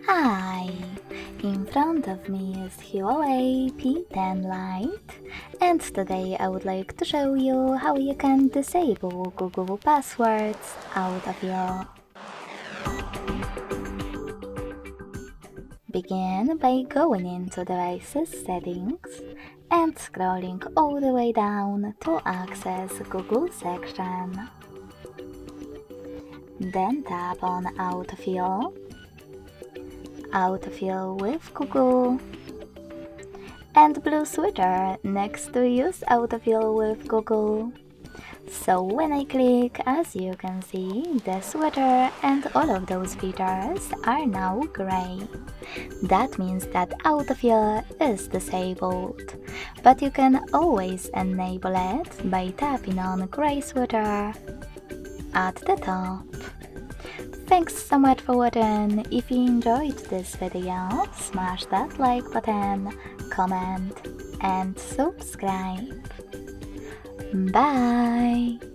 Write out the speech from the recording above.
Hi! In front of me is HUAWEI P10 Lite, and today I would like to show you how you can disable Google Passwords Autofill. Begin by going into Devices Settings and scrolling all the way down to access Google section. Then tap on Autofill with Google, and blue sweater next to Use Autofill with Google. So when I click, as you can see, the sweater and all of those features are now gray. That means that autofill is disabled, but you can always enable it by tapping on gray sweater at the top. Thanks so much for watching. If you enjoyed this video, smash that like button, comment and subscribe. Bye!